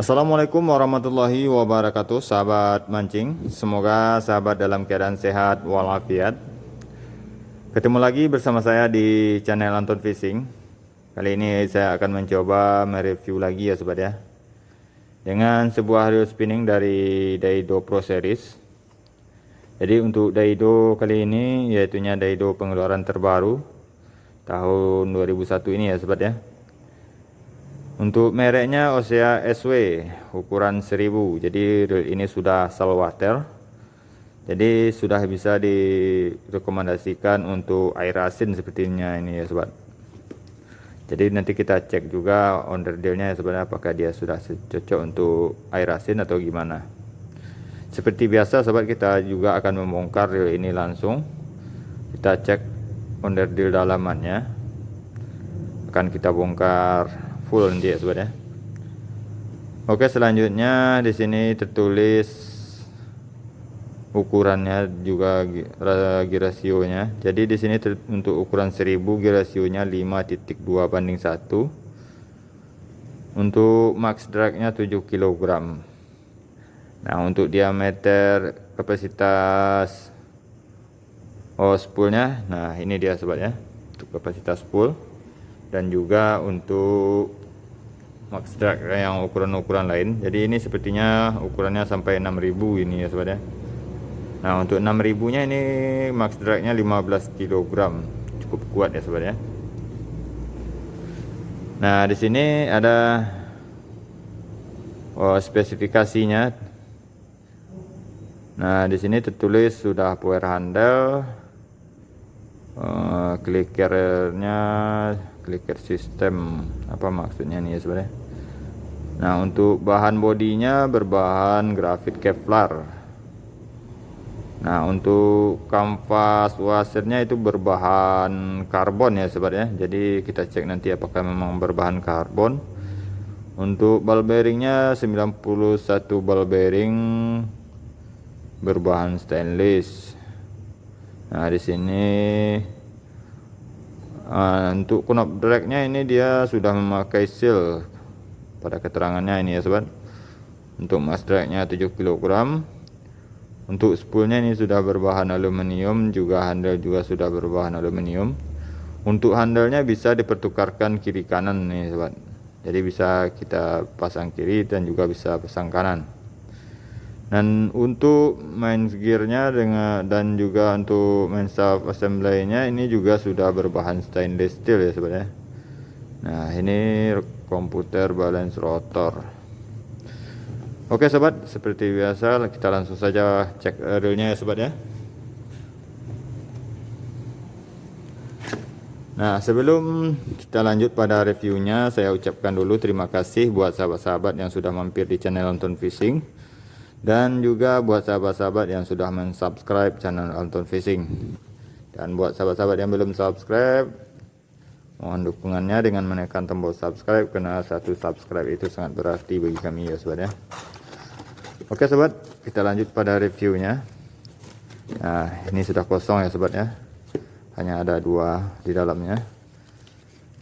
Assalamualaikum warahmatullahi wabarakatuh, sahabat mancing. Semoga sahabat dalam keadaan sehat walafiat. Ketemu lagi bersama saya di channel Anton Fishing. Kali ini saya akan mencoba mereview lagi ya sobat ya, dengan sebuah reel spinning dari Daido Pro Series. Jadi untuk Daido kali ini yaitunya Daido pengeluaran terbaru tahun 2001 ini ya sobat ya. Untuk mereknya Osea SW ukuran 1000. Jadi reel ini sudah saltwater. Jadi sudah bisa direkomendasikan untuk air asin sepertinya ini ya sobat. Jadi nanti kita cek juga onderdilnya ya sobat, apakah dia sudah cocok untuk air asin atau gimana. Seperti biasa sobat, kita juga akan membongkar reel ini langsung. Kita cek onderdil dalamannya. Akan kita bongkar full nanti ya sobat ya. Oke, selanjutnya di sini tertulis ukurannya juga gear rasionya. Jadi di sini untuk ukuran 1000 gear rasionya 5.2/1. Untuk max dragnya 7 kg. Nah, untuk diameter kapasitas spoolnya, nah ini dia sobat ya, untuk kapasitas spool. Dan juga untuk max drag yang ukuran-ukuran lain. Jadi ini sepertinya ukurannya sampai 6000 ini ya sobat ya. Nah, untuk 6000 nya ini max dragnya 15 kg, cukup kuat ya sobat ya. Nah, di sini ada spesifikasinya. Nah, di sini tertulis sudah power handle, clicker system, apa maksudnya nih ya sebenarnya. Nah, untuk bahan bodinya berbahan grafit Kevlar. Nah, untuk kanvas washernya itu berbahan karbon ya sobat ya. Jadi kita cek nanti apakah memang berbahan karbon. Untuk ball bearingnya 91 ball bearing berbahan stainless. Nah, di sini untuk knob dragnya ini dia sudah memakai seal pada keterangannya ini ya sobat. Untuk max dragnya 7 kg. Untuk spoolnya ini sudah berbahan aluminium, juga handle juga sudah berbahan aluminium. Untuk handlenya bisa dipertukarkan kiri kanan nih sobat. Jadi bisa kita pasang kiri dan juga bisa pasang kanan. Dan untuk main gearnya dan juga untuk main shaft assembly-nya ini juga sudah berbahan stainless steel ya sobat ya. Nah, ini komputer balance rotor. Oke sobat, seperti biasa kita langsung saja cek reelnya ya sobat ya. Nah, sebelum kita lanjut pada reviewnya, saya ucapkan dulu terima kasih buat sahabat-sahabat yang sudah mampir di channel Anton Fishing. Dan juga buat sahabat-sahabat yang sudah mensubscribe channel Anton Fishing. Dan buat sahabat-sahabat yang belum subscribe, mohon dukungannya dengan menekan tombol subscribe, karena satu subscribe itu sangat berarti bagi kami ya sobat ya. Oke sobat, kita lanjut pada reviewnya. Nah, ini sudah kosong ya sobat ya, hanya ada 2 di dalamnya.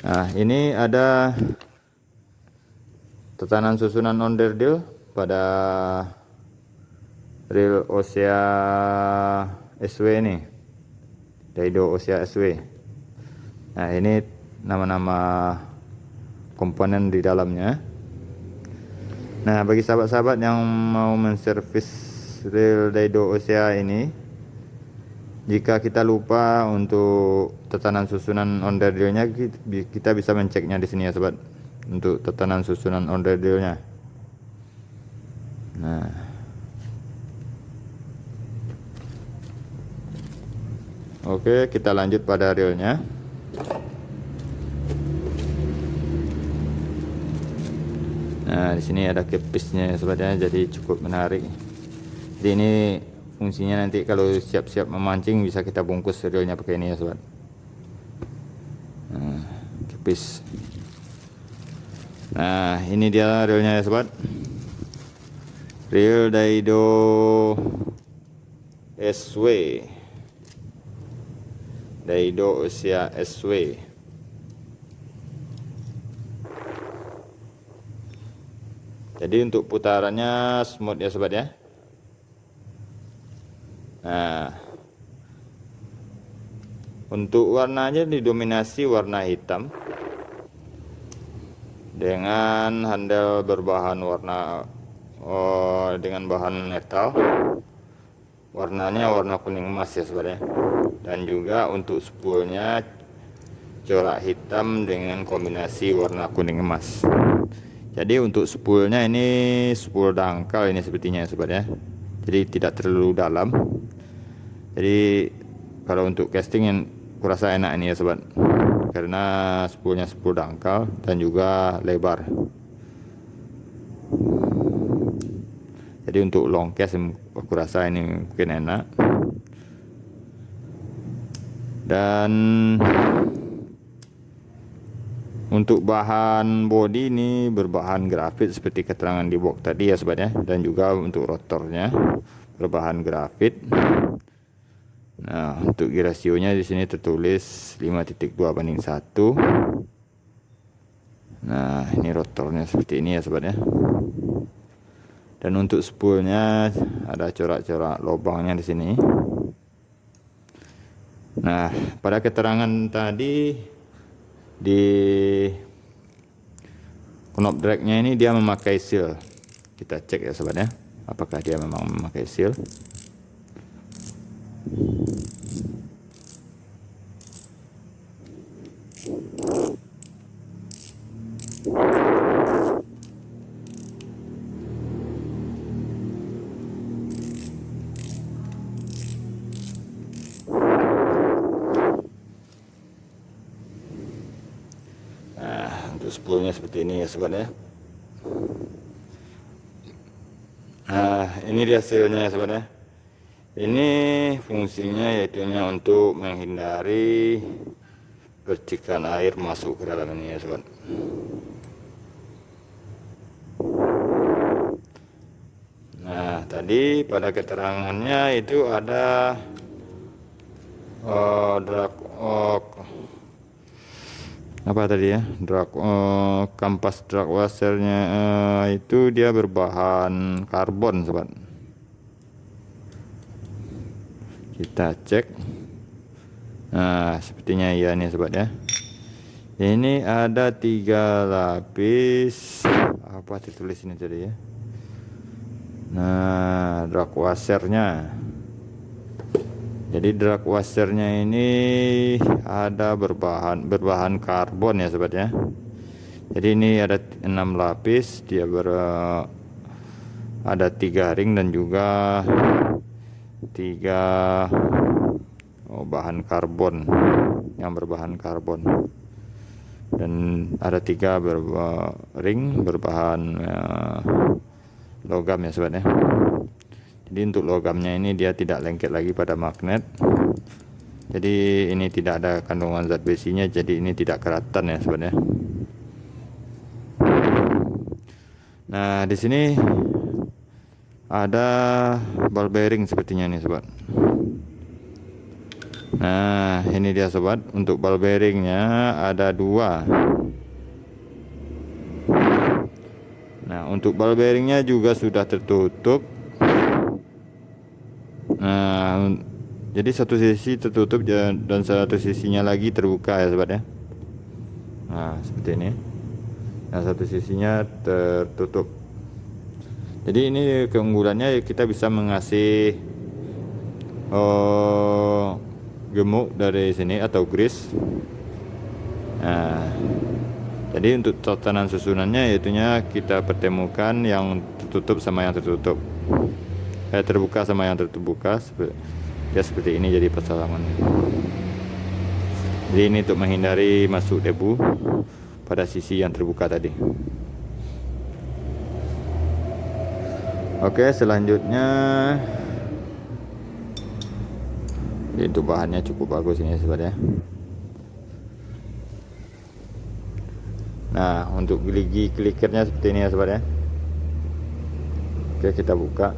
Nah, ini ada tekanan susunan onderdil pada reel Osea SW ini, Daido Osea SW. Nah, ini nama-nama komponen di dalamnya. Nah, bagi sahabat-sahabat yang mau menservis reel Daido Osea ini, jika kita lupa untuk tekanan susunan onderdilnya, kita bisa menceknya di sini ya sobat, untuk tekanan susunan onderdilnya. Nah, oke, kita lanjut pada reelnya. Nah, di sini ada kepisnya ya sobat ya, jadi cukup menarik. Jadi ini fungsinya nanti kalau siap-siap memancing bisa kita bungkus reelnya pakai ini ya sobat. Nah, kepis. Nah, ini dia reelnya ya sobat. Reel Daido SW, Daido Osea SW. Jadi untuk putarannya smooth ya sobat ya. Nah, untuk warnanya didominasi warna hitam dengan handle berbahan warna dengan bahan metal. Warnanya warna kuning emas ya sobat ya. Dan juga untuk spoolnya corak hitam dengan kombinasi warna kuning emas. Jadi untuk spoolnya ini spool dangkal ini sepertinya ya sobat ya. Jadi tidak terlalu dalam. Jadi kalau untuk casting yang kurasa enak ini ya sobat, karena spoolnya spool dangkal dan juga lebar. Jadi untuk long cast aku rasa ini mungkin enak. Dan untuk bahan bodi ini berbahan grafit seperti keterangan di box tadi ya sobat ya, dan juga untuk rotornya berbahan grafit. Nah, untuk gear ratio-nya di sini tertulis 5.2:1. Nah, ini rotornya seperti ini ya sobat ya. Dan untuk spoolnya ada corak-corak lubangnya di sini. Nah, pada keterangan tadi di knob drag-nya ini dia memakai seal. Kita cek ya sobat ya, apakah dia memang memakai seal. Untuk spoolnya seperti ini ya sobat ya. Nah, ini dia sealnya ya sobat ya. Ini fungsinya yaitu untuk menghindari percikan air masuk ke dalam ini ya sobat. Nah, tadi pada keterangannya itu ada apa tadi ya, kampas drag washernya itu dia berbahan karbon sobat. Kita cek. Nah, sepertinya iya nih sobat ya. Ini ada 3 lapis. Apa ditulis ini tadi ya? Nah, drag washernya. Jadi drag washernya ini ada berbahan karbon ya sobat ya. Jadi ini ada 6 lapis, dia ada 3 ring dan juga 3 bahan karbon yang berbahan karbon, dan ada 3 ring berbahan logam ya sobat ya. Jadi untuk logamnya ini dia tidak lengket lagi pada magnet. Jadi ini tidak ada kandungan zat besinya, jadi ini tidak keratan ya sobat ya. Nah, di sini ada ball bearing sepertinya nih sobat. Nah, ini dia sobat, untuk ball bearingnya ada 2. Nah, untuk ball bearingnya juga sudah tertutup. Nah, jadi satu sisi tertutup dan satu sisinya lagi terbuka ya sobat ya. Nah, seperti ini. Nah, satu sisinya tertutup. Jadi ini keunggulannya kita bisa mengasih gemuk dari sini atau grease. Nah, jadi untuk tatanan susunannya yaitunya kita pertemukan yang tertutup sama yang tertutup. Terbuka sama yang terbuka ya, seperti ini jadi pasangan. Jadi ini untuk menghindari masuk debu pada sisi yang terbuka tadi. Oke, selanjutnya itu bahannya cukup bagus ini sobat ya. Nah, untuk gigi klikernya seperti ini ya sobat ya. Oke, kita buka.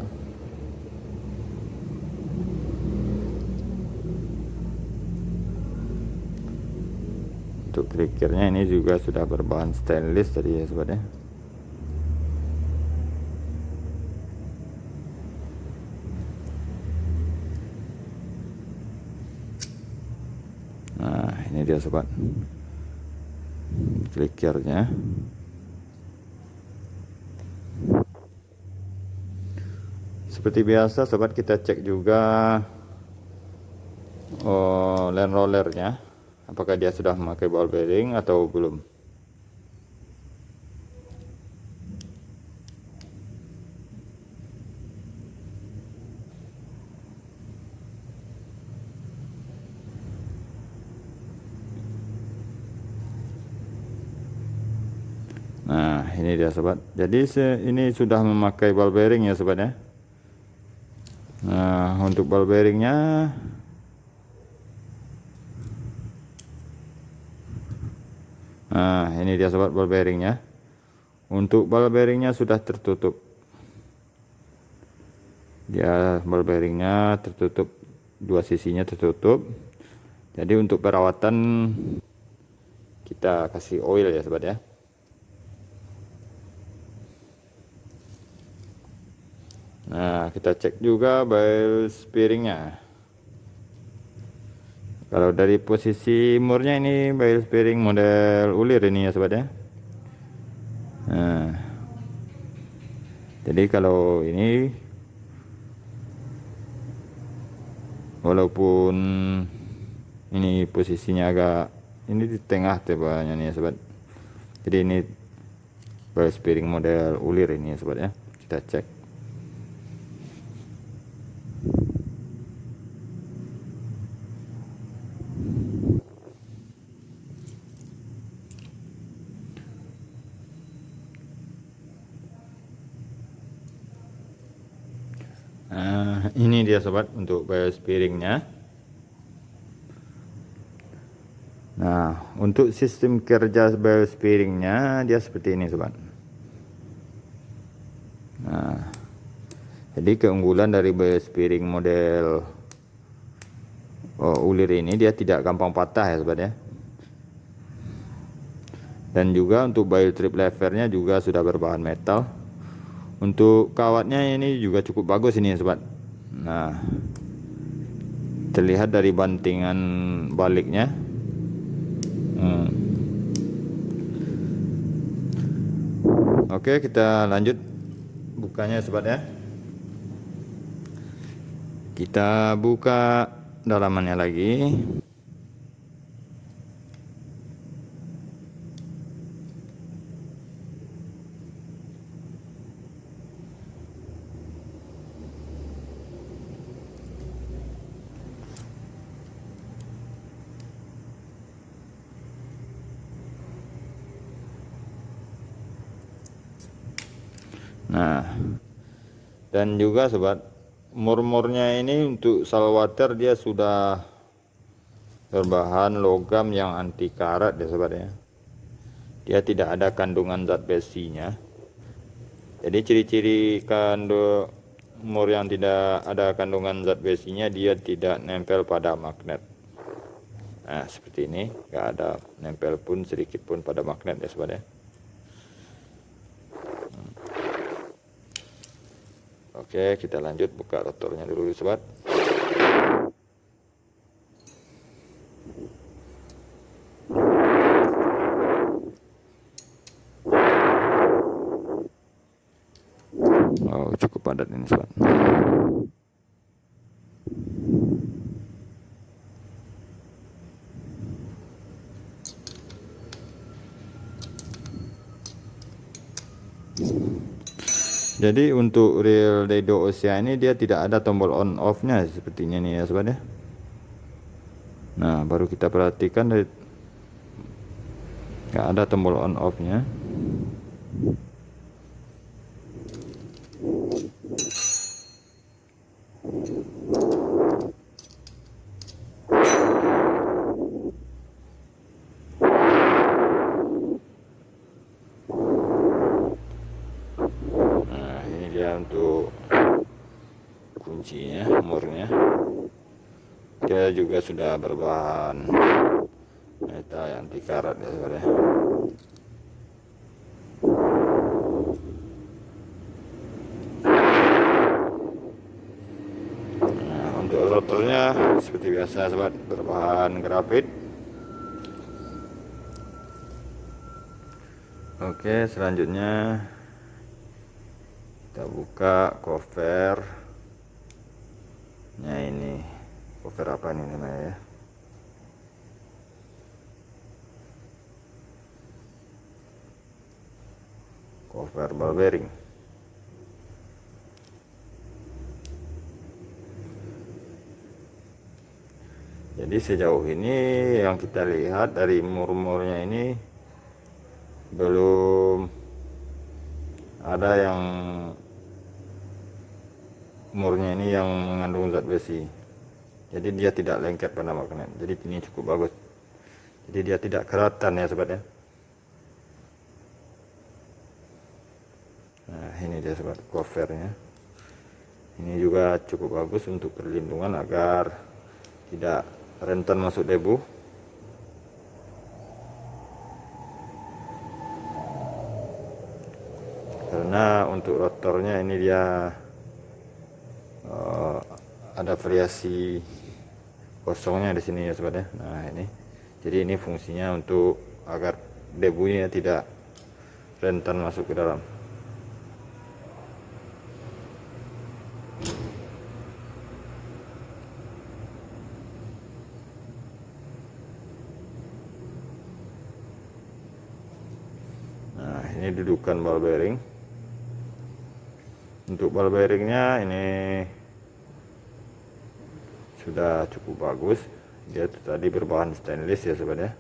Untuk klikernya ini juga sudah berbahan stainless tadi ya sobat ya. ini dia sobat, klikirnya. Seperti biasa sobat, kita cek juga land rollernya, apakah dia sudah memakai ball bearing atau belum. Nah, ini dia sobat. Jadi ini sudah memakai ball bearing ya sobat ya. Nah, untuk ball bearingnya ini dia sobat, ball bearingnya. Untuk ball bearingnya sudah tertutup. Dia ball bearingnya tertutup, dua sisinya tertutup. Jadi untuk perawatan kita kasih oil ya sobat ya. Nah, kita cek juga ball bearingnya. Kalau dari posisi murnya ini ball bearing model ulir ini ya sobat ya. Nah, jadi kalau ini walaupun ini posisinya agak ini di tengah tebanya nih ya sobat. Jadi ini ball bearing model ulir ini ya sobat ya. Kita cek. Nah, ini dia sobat untuk ball bearingnya. Nah, untuk sistem kerja ball bearingnya dia seperti ini sobat. Nah, jadi keunggulan dari ball bearing model ulir ini, dia tidak gampang patah ya sobat ya. Dan juga untuk ball trip levernya juga sudah berbahan metal. Untuk kawatnya ini juga cukup bagus ini ya sobat. Nah, terlihat dari bantingan baliknya. Oke, kita lanjut bukanya sobat ya. Kita buka dalamannya lagi. Nah, dan juga sobat, murmurnya ini untuk saltwater dia sudah berbahan logam yang anti karat ya sobat ya. Dia tidak ada kandungan zat besinya. Jadi ciri-ciri mur yang tidak ada kandungan zat besinya, dia tidak nempel pada magnet. Nah, seperti ini, nggak ada nempel pun sedikit pun pada magnet ya sobat ya. Oke, kita lanjut buka rotornya dulu sobat. Oh, cukup padat ini sobat. Jadi untuk reel Daido Ossia ini dia tidak ada tombol on off nya sepertinya nih ya sobat ya. Nah, baru kita perhatikan dari nggak ada tombol on off nya. Untuk kuncinya, murnya dia juga sudah berbahan metal anti karat ya sebenarnya. Nah, untuk rotornya seperti biasa sobat, berbahan grafit. Oke, selanjutnya kita buka cover. Nah, ini cover apa nih namanya ya? Cover ball bearing. Jadi sejauh ini yang kita lihat dari mur-murnya ini belum ada yang murnya ini yang mengandung zat besi. Jadi dia tidak lengket pada magnet. Jadi ini cukup bagus. Jadi dia tidak keratan ya sobat ya. Nah, ini dia sobat covernya. Ini juga cukup bagus untuk perlindungan agar tidak rentan masuk debu. Karena untuk rotornya ini dia ada variasi kosongnya di sini ya sobat ya. Nah, ini. Jadi ini fungsinya untuk agar debunya tidak rentan masuk ke dalam. Nah, ini dudukan ball bearing. Untuk ball bearingnya ini sudah cukup bagus. Dia tadi berbahan stainless ya sobat ya.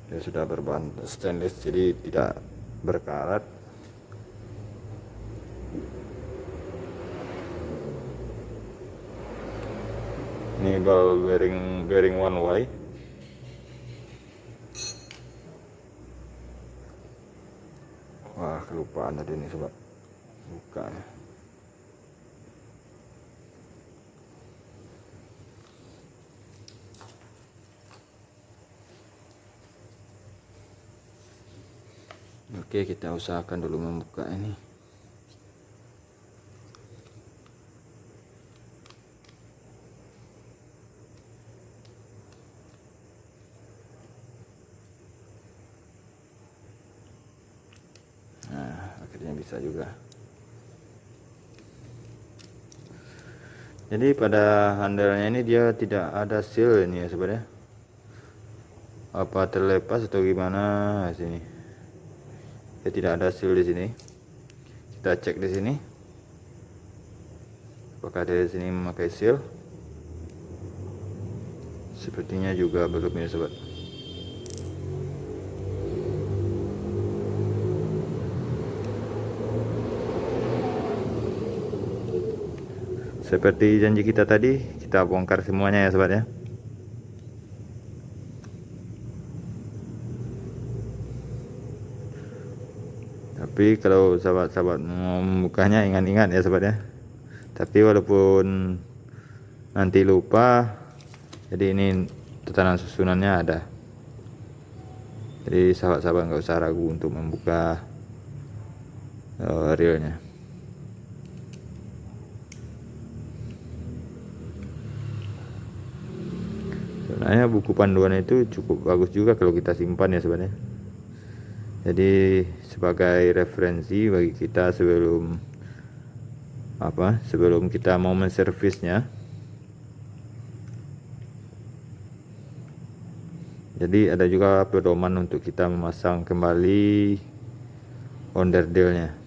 Dia sudah berbahan stainless, jadi tidak berkarat. Ini ball bearing one way. Wah, kelupaan tadi ini sobat, buka. Oke, kita usahakan dulu membuka ini. Nah, akhirnya bisa juga. Jadi pada handalnya ini dia tidak ada seal ini ya sobat ya. Apa terlepas atau gimana sini? Ya, tidak ada seal di sini. Kita cek di sini. Apakah dari sini memakai seal? Sepertinya juga belum ya sobat. Seperti janji kita tadi, kita bongkar semuanya ya sobat ya. Tapi kalau sahabat-sahabat mau membukanya, ingat-ingat ya sobat ya. Tapi walaupun nanti lupa, jadi ini tatanan susunannya ada. Jadi sahabat-sahabat nggak usah ragu untuk membuka reelnya. Sebenarnya buku panduan itu cukup bagus juga kalau kita simpan ya sobat ya. Jadi sebagai referensi bagi kita sebelum kita mau menservisnya. Jadi ada juga pedoman untuk kita memasang kembali onderdilnya.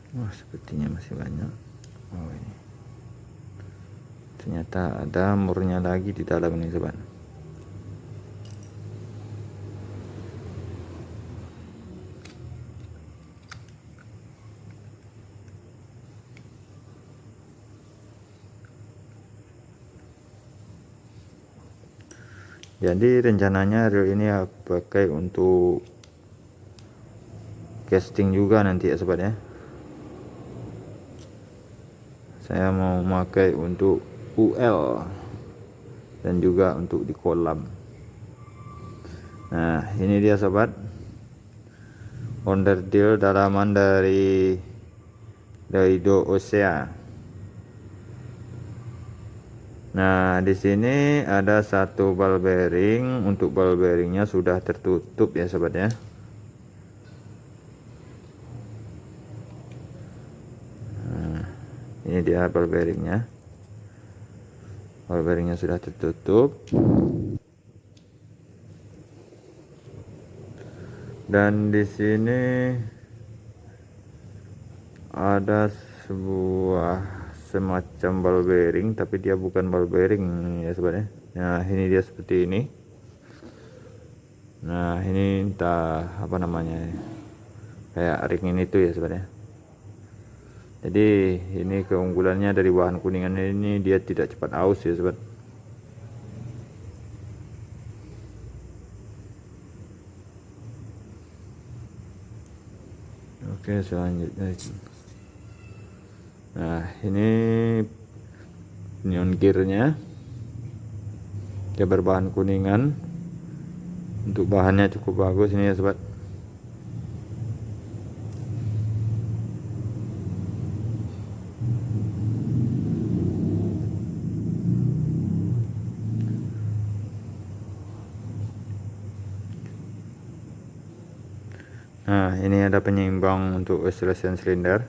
Wah, sepertinya masih banyak. Oh, ini ternyata ada murnya lagi di dalam ini sobat. Jadi rencananya reel ini ya pakai untuk casting juga nanti ya sobat ya. Saya mau pakai untuk UL dan juga untuk di kolam. Nah ini dia sobat, onderdil dalaman dari Daido Osea. Nah di sini ada satu ball bearing. Untuk ball bearingnya sudah tertutup ya sobat ya. Ini dia ball bearingnya. Ball bearingnya sudah tertutup. Dan di sini ada sebuah semacam ball bearing, tapi dia bukan ball bearing ya sobat ya. Nah ini dia seperti ini. Nah ini entah apa namanya, kayak ring ini tuh ya sobat ya. Jadi ini keunggulannya dari bahan kuningan ini, dia tidak cepat aus ya sobat. Oke selanjutnya, nah ini neon gearnya, dia berbahan kuningan. Untuk bahannya cukup bagus ini ya sobat. Nah ini ada penyeimbang untuk oscillation silinder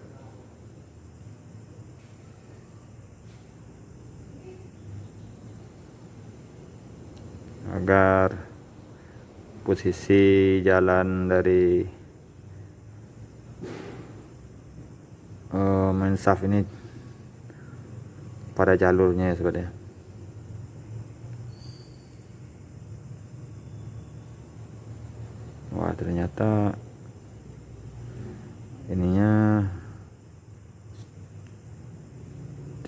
agar posisi jalan dari main shaft ini pada jalurnya ya sobat ya. Wah ternyata ininya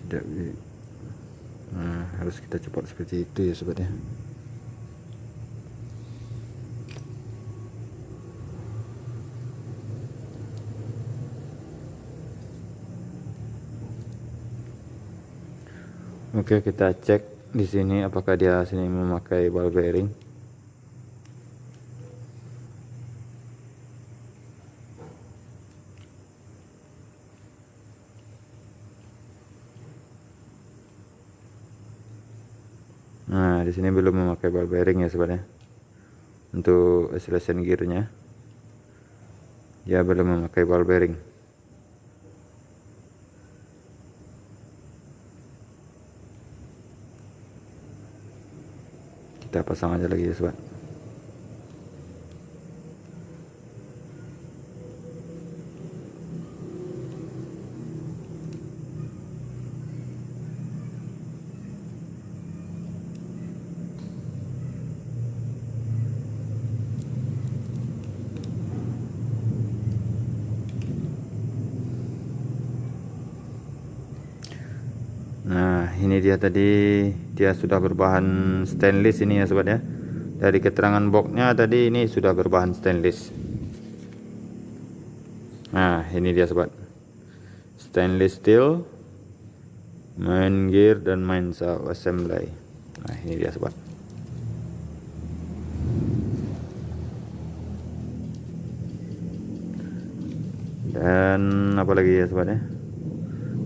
tidak, nah harus kita cepat seperti itu ya sobat ya. Oke kita cek di sini apakah dia sini memakai ball bearing. Nah di sini belum memakai ball bearing ya sobat ya. Untuk oscillation gearnya dia belum memakai ball bearing. Kita pasang aja lagi ya sobat. Nah ini dia tadi, dia sudah berbahan stainless ini ya sobat ya. Dari keterangan boxnya tadi ini sudah berbahan stainless. Nah ini dia sobat, stainless steel, main gear dan main shaft assembly. Nah ini dia sobat. Dan apalagi ya sobat ya.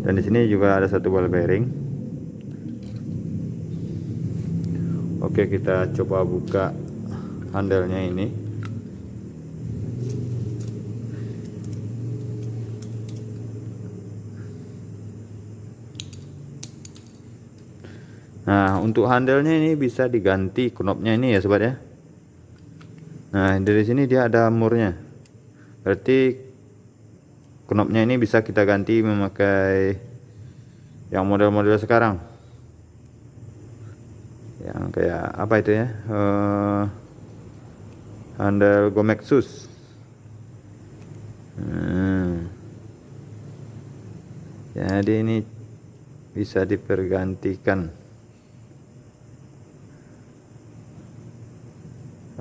Dan di sini juga ada satu ball bearing. Oke kita coba buka handle-nya ini. Nah untuk handle-nya ini bisa diganti knopnya ini ya sobat ya. Nah dari sini dia ada murnya, berarti knopnya ini bisa kita ganti memakai yang model-model sekarang, yang kayak apa itu ya, handle Gomexus. Jadi ini bisa dipergantikan.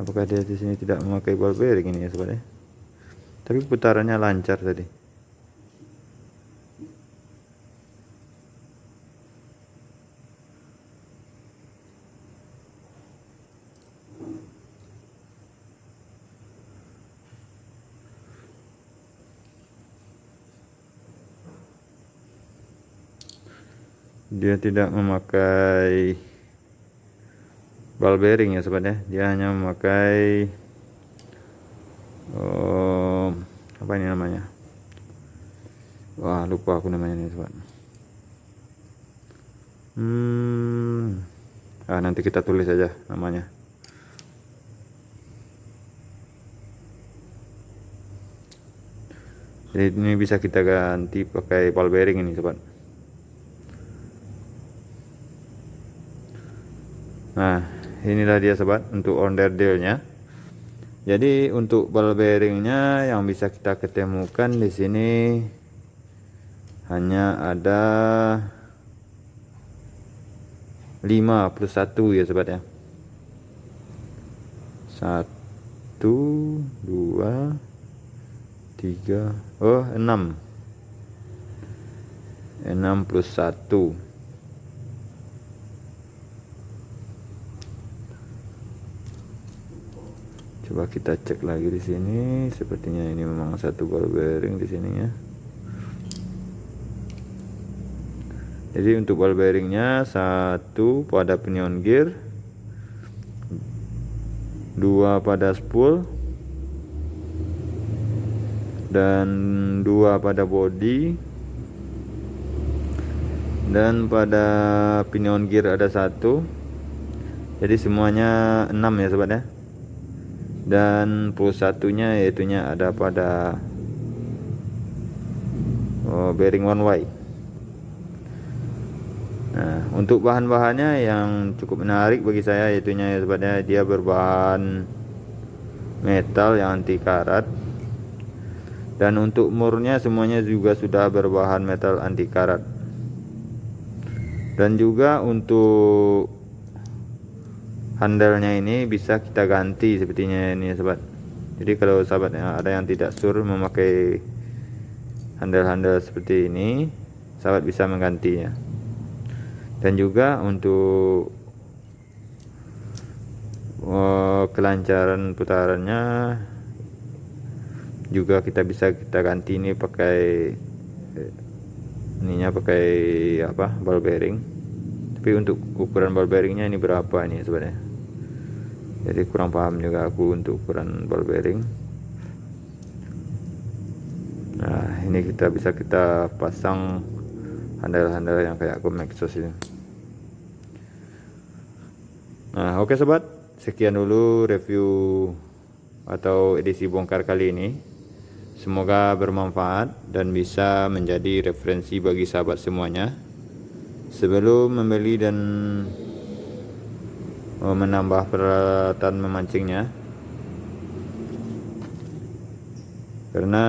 Apakah dia di sini tidak memakai ball bearing ini ya sobat ya? Tapi putarannya lancar tadi. Dia tidak memakai ball bearing ya sobat ya, dia hanya memakai apa ini namanya, wah lupa aku namanya nih sobat. Nanti kita tulis aja namanya. Jadi ini bisa kita ganti pakai ball bearing ini sobat. Nah inilah dia sobat untuk onderdilnya. Jadi untuk ball bearingnya yang bisa kita ketemukan di sini hanya ada 5 plus 1 ya sobat ya. 1, 2, 3, 6 plus 1. Coba kita cek lagi di sini. Sepertinya ini memang satu ball bearing di sini ya. Jadi untuk ball bearingnya 1 pada pinion gear, 2 pada spool, dan 2 pada body, dan pada pinion gear ada 1. Jadi semuanya 6 ya sobat ya. Dan plus satunya yaitunya ada pada bearing one way. Nah untuk bahan-bahannya yang cukup menarik bagi saya yaitunya ya sobat ya, dia berbahan metal yang anti karat, dan untuk murnya semuanya juga sudah berbahan metal anti karat. Dan juga untuk handalnya ini bisa kita ganti sepertinya ini ya sobat. Jadi kalau sahabat ada yang tidak sure memakai handal-handal seperti ini, sahabat bisa menggantinya. Dan juga untuk kelancaran putarannya juga kita bisa ganti ini pakai pakai apa, ball bearing. Tapi untuk ukuran ball bearingnya ini berapa ini sebenarnya, jadi kurang paham juga aku untuk ukuran ball bearing. Nah ini kita bisa pasang handal-handal yang kayak aku exhaust ini. Nah oke sobat, sekian dulu review atau edisi bongkar kali ini. Semoga bermanfaat dan bisa menjadi referensi bagi sahabat semuanya sebelum membeli dan menambah peralatan memancingnya, karena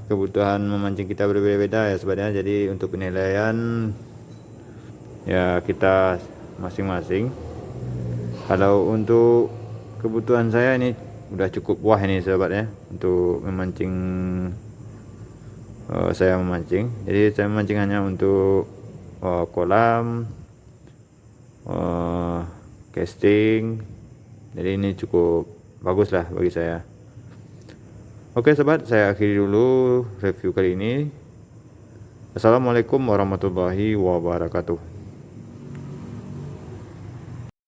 kebutuhan memancing kita berbeda-beda ya sobat ya. Jadi untuk penilaian ya kita masing-masing. Kalau untuk kebutuhan saya ini udah cukup wah ini sahabat ya untuk memancing. Saya memancing, jadi saya memancing hanya untuk kolam, casting. Jadi ini cukup bagus lah bagi saya. Oke sobat, saya akhiri dulu review kali ini. Assalamualaikum warahmatullahi wabarakatuh.